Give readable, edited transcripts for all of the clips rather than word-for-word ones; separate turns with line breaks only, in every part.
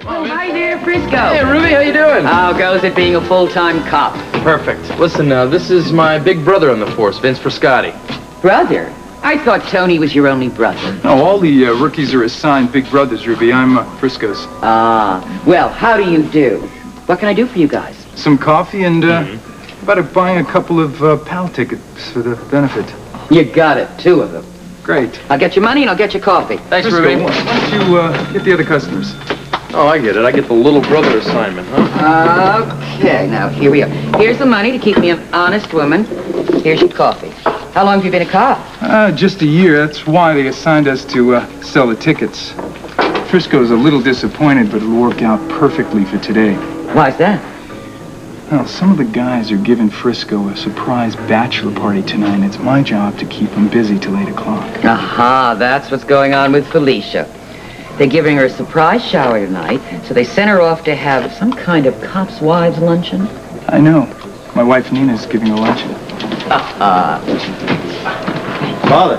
Oh, hi there, Frisco.
Hey, Ruby, how you doing?
How goes it being a full-time cop?
Perfect. Listen, this is my big brother on the force, Vince Friscotti.
Brother? I thought Tony was your only brother.
No, all the rookies are assigned big brothers, Ruby. I'm Frisco's.
Ah, well, how do you do? What can I do for you guys?
Some coffee and, about buying a couple of PAL tickets for the benefit.
You got it, 2 of them.
Great.
I'll get you money and I'll get you coffee.
Thanks,
Frisco,
Ruby.
why don't you get the other customers?
Oh, I get it. I get the little brother assignment, huh?
Okay, now here we are. Here's the money to keep me an honest woman. Here's your coffee. How long have you been a cop?
Just a year. That's why they assigned us to sell the tickets. Frisco's a little disappointed, but it'll work out perfectly for today.
Why's that?
Well, some of the guys are giving Frisco a surprise bachelor party tonight, and it's my job to keep them busy till 8 o'clock.
Aha, that's what's going on with Felicia. They're giving her a surprise shower tonight, so they sent her off to have some kind of cops' wives luncheon.
I know. My wife Nina's giving a luncheon.
Father.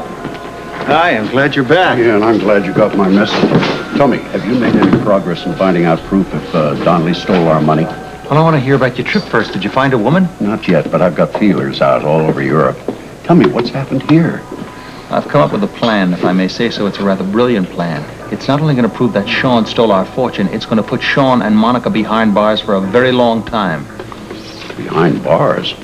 Hi, I'm glad you're back.
Yeah, and I'm glad you got my message. Tell me, have you made any progress in finding out proof if Donnelly stole our money?
Well, I want to hear about your trip first. Did you find a woman?
Not yet, but I've got feelers out all over Europe. Tell me, what's happened here?
I've come up with a plan, if I may say so. It's a rather brilliant plan. It's not only going to prove that Sean stole our fortune, it's going to put Sean and Monica behind bars for a very long time.
Behind bars?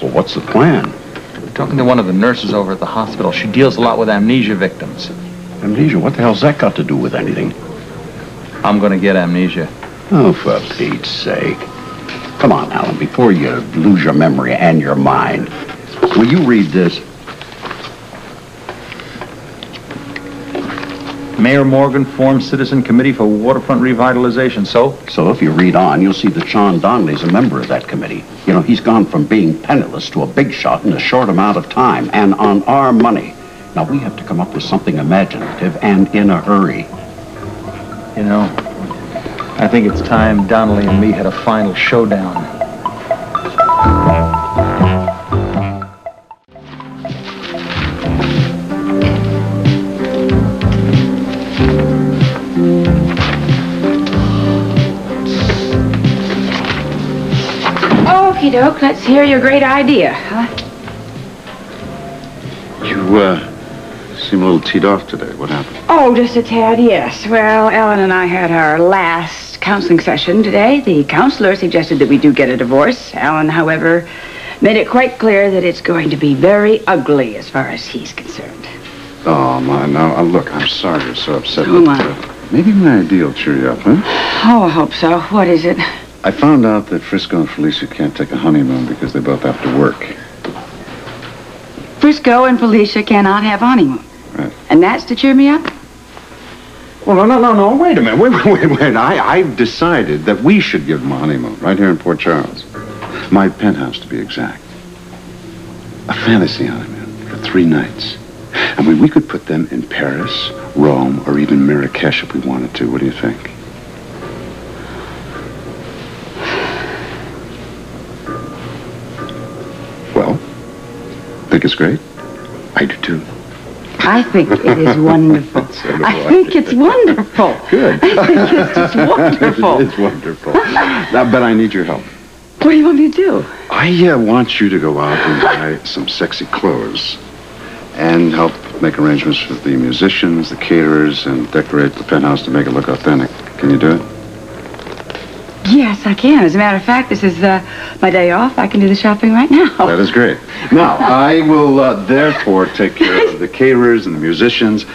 Well, what's the plan?
I'm talking to one of the nurses over at the hospital. She deals a lot with amnesia victims.
Amnesia? What the hell's that got to do with anything?
I'm going to get amnesia.
Oh, for Pete's sake. Come on, Alan, before you lose your memory and your mind. Will you read this?
Mayor Morgan forms Citizen Committee for Waterfront Revitalization.
So if you read on, you'll see that Sean Donnelly's a member of that committee. You know, he's gone from being penniless to a big shot in a short amount of time, and on our money. Now, we have to come up with something imaginative and in a hurry.
You know, I think it's time Donnelly and me had a final showdown.
Okie doke, let's hear your great idea, huh?
You, seem a little teed off today. What happened?
Oh, just a tad, yes. Well, Ellen and I had our last counseling session today. The counselor suggested that we do get a divorce. Alan, however, made it quite clear that it's going to be very ugly as far as he's concerned.
Oh, my, now, look, I'm sorry you're so upset.
Oh,
but,
my.
Maybe my idea will cheer you up, huh?
Oh, I hope so. What is it?
I found out that Frisco and Felicia can't take a honeymoon because they both have to work.
Frisco and Felicia cannot have honeymoon.
Right.
And that's to cheer me up?
Well, no, wait a minute. Wait. I've decided that we should give them a honeymoon right here in Port Charles. My penthouse, to be exact. A fantasy honeymoon for 3 nights. I mean, we could put them in Paris, Rome, or even Marrakesh if we wanted to. What do you think? Well, think it's great? I do too.
I think it is wonderful.
So do
I think it's wonderful.
Good.
I think it's just wonderful.
It's wonderful. Now, but I need your help.
What do you want me to do?
I want you to go out and buy some sexy clothes and help make arrangements with the musicians, the caterers, and decorate the penthouse to make it look authentic. Can you do it?
Yes, I can. As a matter of fact, this is my day off. I can do the shopping right now.
That is great. Now, I will therefore take care of the caterers and the musicians.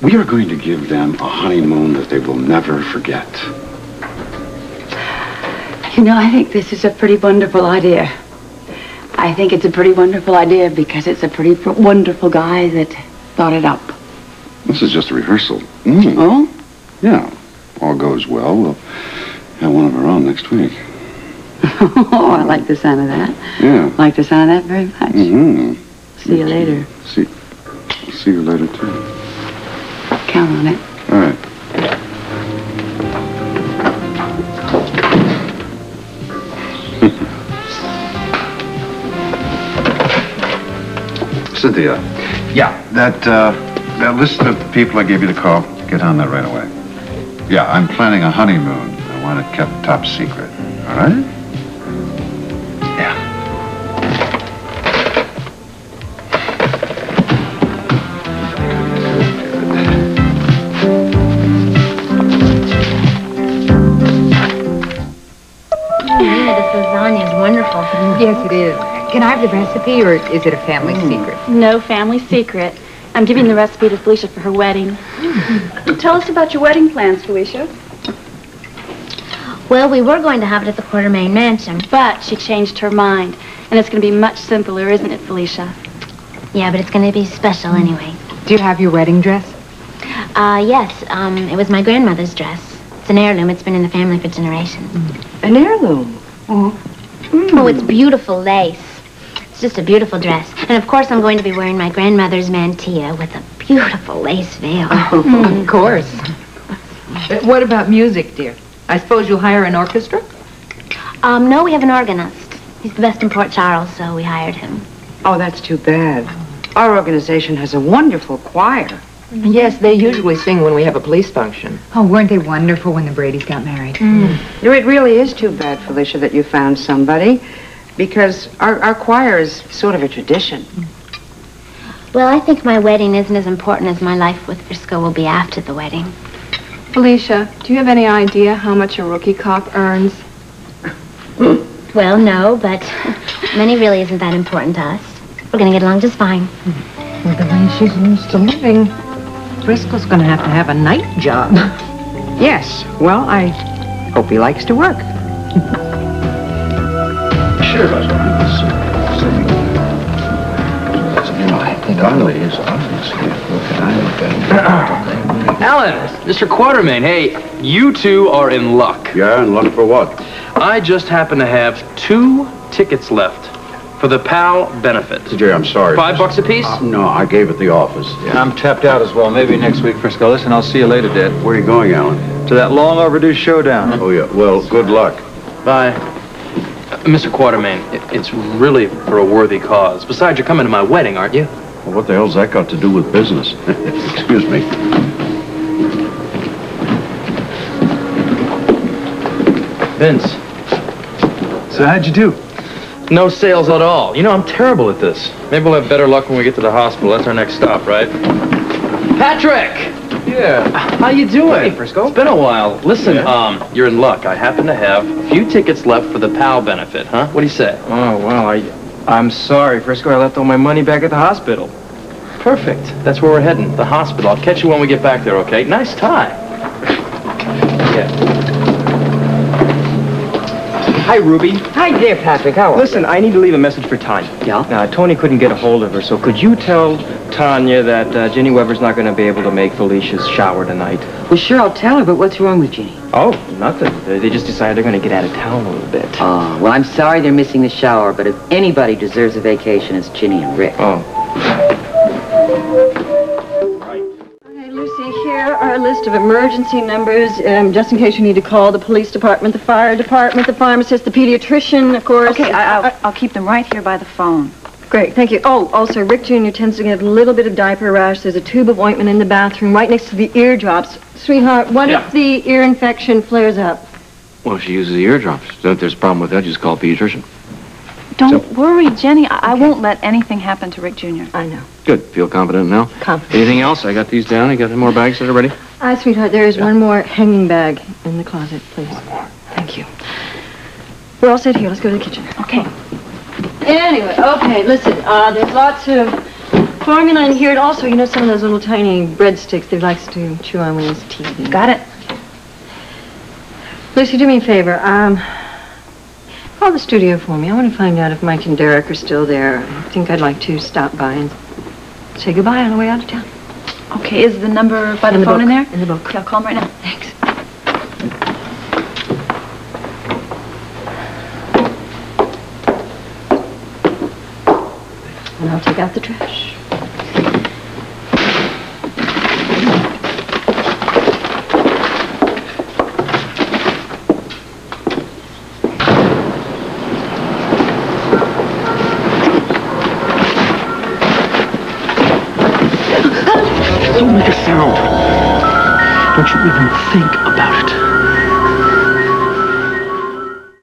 We are going to give them a honeymoon that they will never forget.
You know, I think this is a pretty wonderful idea. I think it's a pretty wonderful idea because it's a pretty wonderful guy that thought it up.
This is just a rehearsal.
Oh?
Yeah. All goes well. We'll have one of our own next week.
Oh, I like the sound of that.
Yeah.
I like the sound of that very much.
Mm-hmm.
See you later.
See you later, too.
Count on it.
All right. Cynthia.
Yeah.
That list of the people I gave you to call, get on that right away. Yeah, I'm planning a honeymoon. I want it kept top secret. All right? Yeah.
This lasagna is wonderful.
Yes, it is. Can I have the recipe, or is it a family secret?
No family secret. I'm giving the recipe to Felicia for her wedding.
Tell us about your wedding plans, Felicia.
Well, we were going to have it at the Quartermaine mansion.
But she changed her mind. And it's going to be much simpler, isn't it, Felicia?
Yeah, but it's going to be special anyway.
Do you have your wedding dress?
Yes. It was my grandmother's dress. It's an heirloom. It's been in the family for generations.
An heirloom?
Oh, it's beautiful lace. It's just a beautiful dress. And of course, I'm going to be wearing my grandmother's mantilla with a beautiful lace veil.
Of course. What about music, dear? I suppose you'll hire an orchestra?
No, we have an organist. He's the best in Port Charles, so we hired him.
Oh, that's too bad. Our organization has a wonderful choir.
Yes, they usually sing when we have a police function. Oh, weren't they wonderful when the Bradys got married?
It really is too bad, Felicia, that you found somebody, because our choir is sort of a tradition.
Well, I think my wedding isn't as important as my life with Frisco will be after the wedding.
Felicia, do you have any idea how much a rookie cop earns?
Well, no, but money really isn't that important to us. We're going to get along just fine.
With the way she's used to living, Frisco's going to have a night job.
Yes, well, I hope he likes to work.
Sure, Donnelly is obviously looking at
Alan, Mr. Quartermaine, hey, you two are in luck.
Yeah, and luck for what?
I just happen to have 2 tickets left for the PAL benefit.
TJ, I'm sorry.
$5 apiece?
No, I gave it the office.
Yeah, I'm tapped out as well. Maybe next week, Frisco. Listen, I'll see you later, Dad.
Where are you going, Alan?
To that long overdue showdown.
Oh, yeah. Well, good luck.
Bye. Mr. Quartermaine, it's really for a worthy cause. Besides, you're coming to my wedding, aren't you?
Well, what the hell's that got to do with business? Excuse me.
Vince.
So how'd you do?
No sales at all. You know, I'm terrible at this. Maybe we'll have better luck when we get to the hospital. That's our next stop, right? Patrick! Yeah. How you doing? Hey, Frisco. It's been a while. Listen, you're in luck. I happen to have a few tickets left for the PAL benefit, huh? What do you say?
Oh, well, I'm sorry, Frisco. I left all my money back at the hospital.
Perfect. That's where we're heading, the hospital. I'll catch you when we get back there, okay? Nice tie. Yeah.
Hi, Ruby.
Hi there, Patrick. How are
Listen, I need to leave a message for Tanya.
Yeah?
Tony couldn't get a hold of her, so could you tell Tanya that Ginny Weber's not going to be able to make Felicia's shower tonight?
Well, sure, I'll tell her, but what's wrong with Ginny?
Oh, nothing. They just decided they're going to get out of town a little bit.
Oh, well, I'm sorry they're missing the shower, but if anybody deserves a vacation, it's Ginny and Rick.
Oh.
Okay, Lucy, here are a list of emergency numbers, just in case you need to call the police department, the fire department, the pharmacist, the pediatrician, of course.
Okay, I'll keep them right here by the phone.
Great, thank you. Oh, also, Rick Jr. tends to get a little bit of diaper rash. There's a tube of ointment in the bathroom right next to the eardrops. Sweetheart, what if the ear infection flares up?
Well, she uses the eardrops. If there's a problem with that, just call a pediatrician.
Don't worry, Jenny. I won't let anything happen to Rick Jr.
I know.
Good. Feel confident now?
Confident.
Anything else? I got these down. You got any more bags that are ready?
Sweetheart, there is one more hanging bag in the closet, please. One more. Thank you. We're all set here. Let's go to the kitchen.
Okay.
Anyway, okay, listen, there's lots of formula in here, and also, you know, some of those little tiny breadsticks that he likes to chew on when he's teething.
Got it.
Lucy, do me a favor, call the studio for me. I want to find out if Mike and Derek are still there. I think I'd like to stop by and say goodbye on the way out of town.
Okay, is the number by the phone in there?
In the book.
Okay, I'll call him right now.
Thanks. And I'll take out the trash.
Don't make a sound. Don't you even think